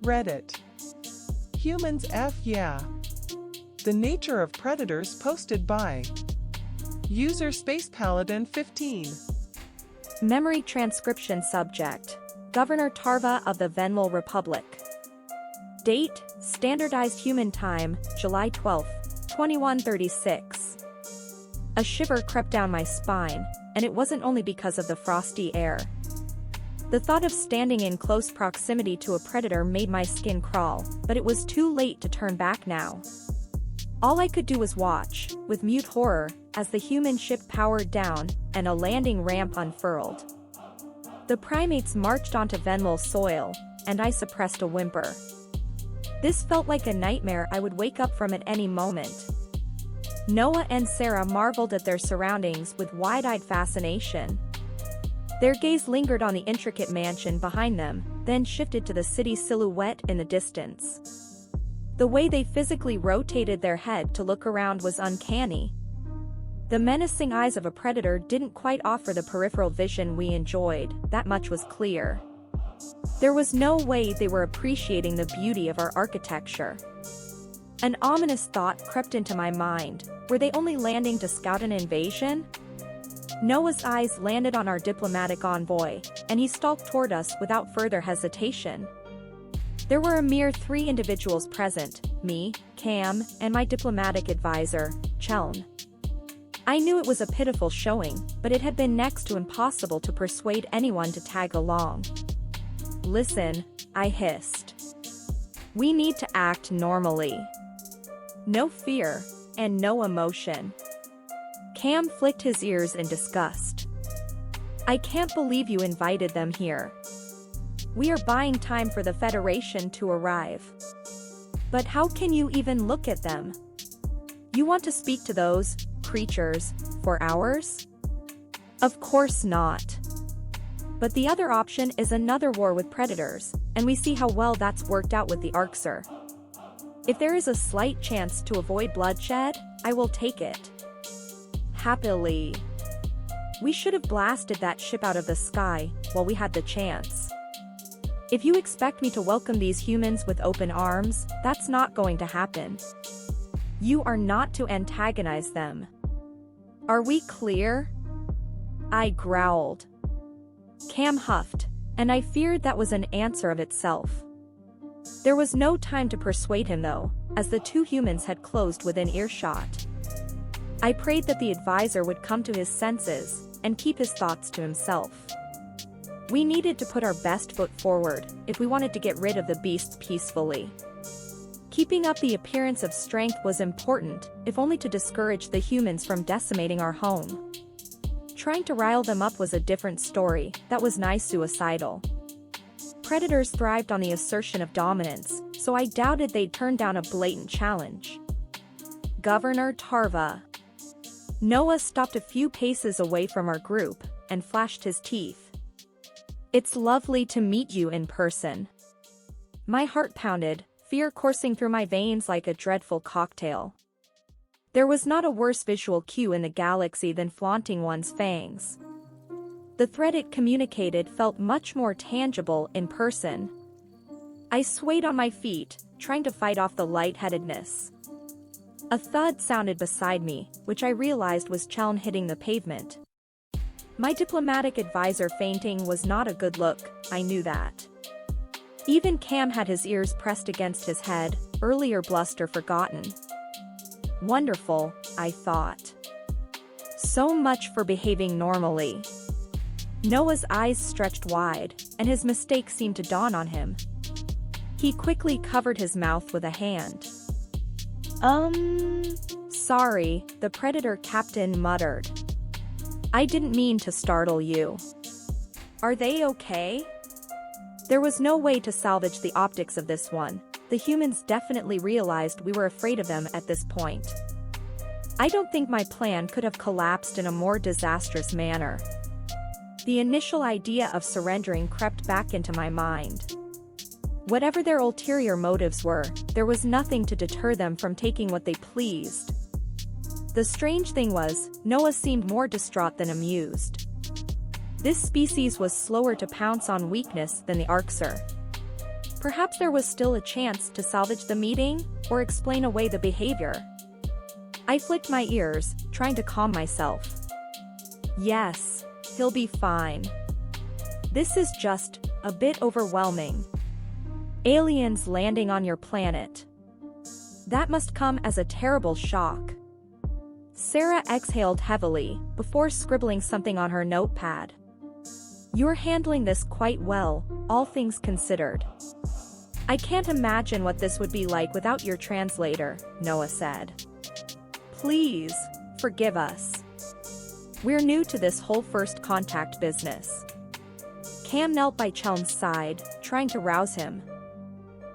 Reddit. Humans F yeah. The nature of predators posted by user SpacePaladin15. Memory transcription subject. Governor Tarva of the Venmol Republic. Date, Standardized Human Time, July 12, 2136. A shiver crept down my spine, and it wasn't only because of the frosty air. The thought of standing in close proximity to a predator made my skin crawl, but it was too late to turn back now. All I could do was watch, with mute horror, as the human ship powered down, and a landing ramp unfurled. The primates marched onto Venmol soil, and I suppressed a whimper. This felt like a nightmare I would wake up from at any moment. Noah and Sarah marveled at their surroundings with wide-eyed fascination. Their gaze lingered on the intricate mansion behind them, then shifted to the city silhouette in the distance. The way they physically rotated their head to look around was uncanny. The menacing eyes of a predator didn't quite offer the peripheral vision we enjoyed, that much was clear. There was no way they were appreciating the beauty of our architecture. An ominous thought crept into my mind. Were they only landing to scout an invasion? Noah's eyes landed on our diplomatic envoy, and he stalked toward us without further hesitation. There were a mere 3 individuals present, me, Cam, and my diplomatic advisor, Cheln. I knew it was a pitiful showing, but it had been next to impossible to persuade anyone to tag along. Listen, I hissed. We need to act normally. No fear, and no emotion. Cam flicked his ears in disgust. I can't believe you invited them here. We are buying time for the Federation to arrive. But how can you even look at them? You want to speak to those creatures for hours? Of course not. But the other option is another war with predators, and we see how well that's worked out with the Arxer. If there is a slight chance to avoid bloodshed, I will take it. Happily. We should have blasted that ship out of the sky while we had the chance. If you expect me to welcome these humans with open arms, that's not going to happen. You are not to antagonize them. Are we clear? I growled. Cam huffed, and I feared that was an answer of itself. There was no time to persuade him though, as the 2 humans had closed within earshot. I prayed that the advisor would come to his senses, and keep his thoughts to himself. We needed to put our best foot forward, if we wanted to get rid of the beast peacefully. Keeping up the appearance of strength was important, if only to discourage the humans from decimating our home. Trying to rile them up was a different story, that was nigh suicidal. Predators thrived on the assertion of dominance, so I doubted they'd turn down a blatant challenge. Governor Tarva. Noah stopped a few paces away from our group, and flashed his teeth. It's lovely to meet you in person. My heart pounded, fear coursing through my veins like a dreadful cocktail. There was not a worse visual cue in the galaxy than flaunting one's fangs. The threat it communicated felt much more tangible in person. I swayed on my feet, trying to fight off the lightheadedness. A thud sounded beside me, which I realized was Cheln hitting the pavement. My diplomatic advisor fainting was not a good look, I knew that. Even Cam had his ears pressed against his head, earlier bluster forgotten. Wonderful, I thought. So much for behaving normally. Noah's eyes stretched wide, and his mistake seemed to dawn on him. He quickly covered his mouth with a hand. Sorry, the predator captain muttered. I didn't mean to startle you. Are they okay? There was no way to salvage the optics of this one. The humans definitely realized we were afraid of them at this point. I don't think my plan could have collapsed in a more disastrous manner. The initial idea of surrendering crept back into my mind. Whatever their ulterior motives were, there was nothing to deter them from taking what they pleased. The strange thing was, Noah seemed more distraught than amused. This species was slower to pounce on weakness than the Arxer. Perhaps there was still a chance to salvage the meeting or explain away the behavior. I flicked my ears, trying to calm myself. Yes, he'll be fine. This is just a bit overwhelming. Aliens landing on your planet. That must come as a terrible shock. Sarah exhaled heavily before scribbling something on her notepad. You're handling this quite well, all things considered. I can't imagine what this would be like without your translator, Noah said. Please, forgive us. We're new to this whole first contact business. Cam knelt by Chelm's side, trying to rouse him.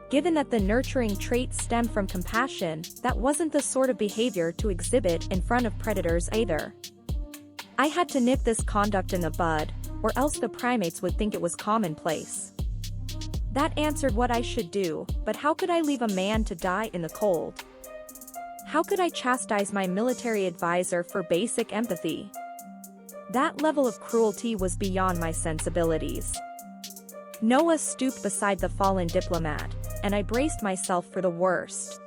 Given that the nurturing trait stemmed from compassion, that wasn't the sort of behavior to exhibit in front of predators either. I had to nip this conduct in the bud, or else the primates would think it was commonplace. That answered what I should do, but how could I leave a man to die in the cold? How could I chastise my military advisor for basic empathy? That level of cruelty was beyond my sensibilities. Noah stooped beside the fallen diplomat, and I braced myself for the worst.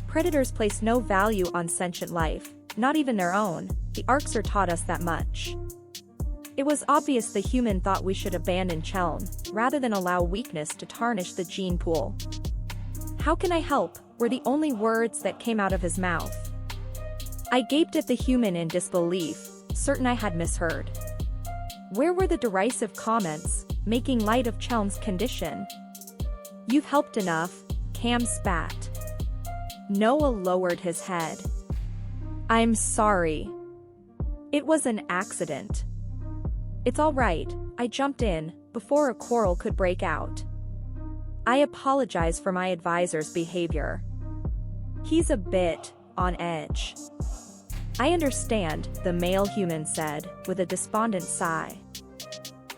Predators place no value on sentient life, not even their own. The Arxer taught us that much. It was obvious the human thought we should abandon Chelm, rather than allow weakness to tarnish the gene pool. How can I help? Were the only words that came out of his mouth. I gaped at the human in disbelief, certain I had misheard. Where were the derisive comments, making light of Chelm's condition? You've helped enough, Cam spat. Noah lowered his head. I'm sorry. It was an accident. It's all right, I jumped in, before a quarrel could break out. I apologize for my advisor's behavior. He's a bit on edge. I understand, the male human said, with a despondent sigh.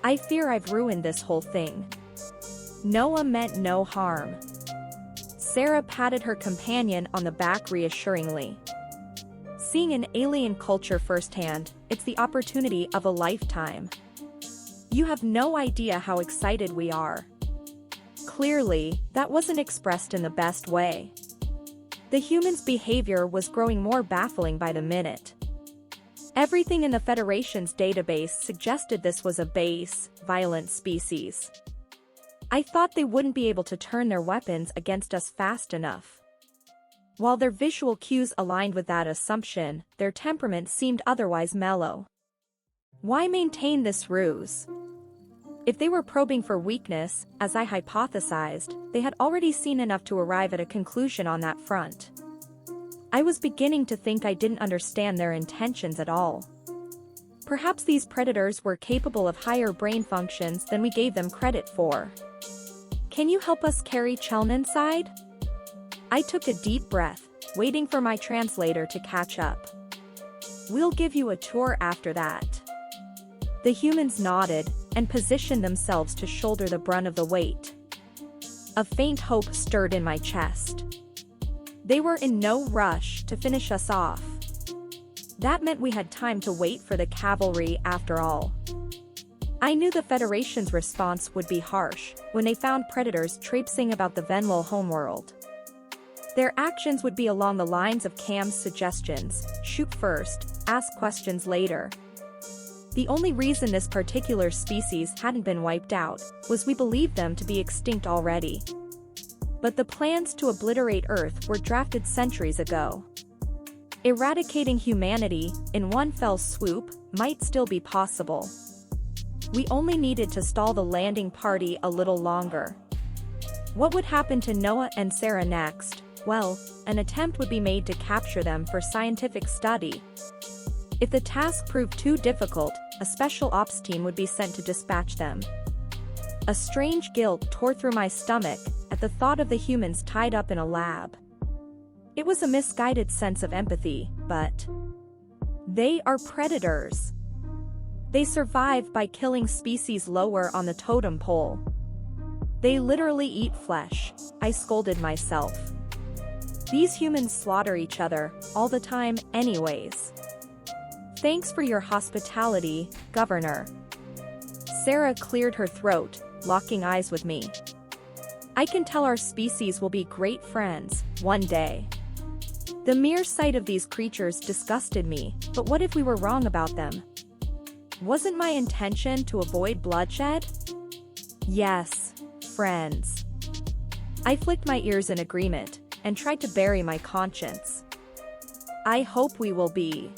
I fear I've ruined this whole thing. Noah meant no harm. Sarah patted her companion on the back reassuringly. Seeing an alien culture firsthand, it's the opportunity of a lifetime. You have no idea how excited we are. Clearly, that wasn't expressed in the best way. The human's behavior was growing more baffling by the minute. Everything in the Federation's database suggested this was a base, violent species. I thought they wouldn't be able to turn their weapons against us fast enough. While their visual cues aligned with that assumption, their temperament seemed otherwise mellow. Why maintain this ruse? If they were probing for weakness, as I hypothesized, they had already seen enough to arrive at a conclusion on that front. I was beginning to think I didn't understand their intentions at all. Perhaps these predators were capable of higher brain functions than we gave them credit for. Can you help us carry Chelm inside? I took a deep breath, waiting for my translator to catch up. We'll give you a tour after that. The humans nodded, and positioned themselves to shoulder the brunt of the weight. A faint hope stirred in my chest. They were in no rush to finish us off. That meant we had time to wait for the cavalry after all. I knew the Federation's response would be harsh when they found predators traipsing about the Venwell homeworld. Their actions would be along the lines of Cam's suggestions: shoot first, ask questions later. The only reason this particular species hadn't been wiped out was we believed them to be extinct already. But the plans to obliterate Earth were drafted centuries ago. Eradicating humanity in one fell swoop might still be possible. We only needed to stall the landing party a little longer. What would happen to Noah and Sarah next? Well, an attempt would be made to capture them for scientific study. If the task proved too difficult, a special ops team would be sent to dispatch them. A strange guilt tore through my stomach at the thought of the humans tied up in a lab. It was a misguided sense of empathy, but they are predators. They survive by killing species lower on the totem pole. They literally eat flesh, I scolded myself. These humans slaughter each other all the time anyways. Thanks for your hospitality, Governor. Sarah cleared her throat, locking eyes with me. I can tell our species will be great friends, one day. The mere sight of these creatures disgusted me, but what if we were wrong about them? Wasn't my intention to avoid bloodshed? Yes, friends. I flicked my ears in agreement, and tried to bury my conscience. I hope we will be.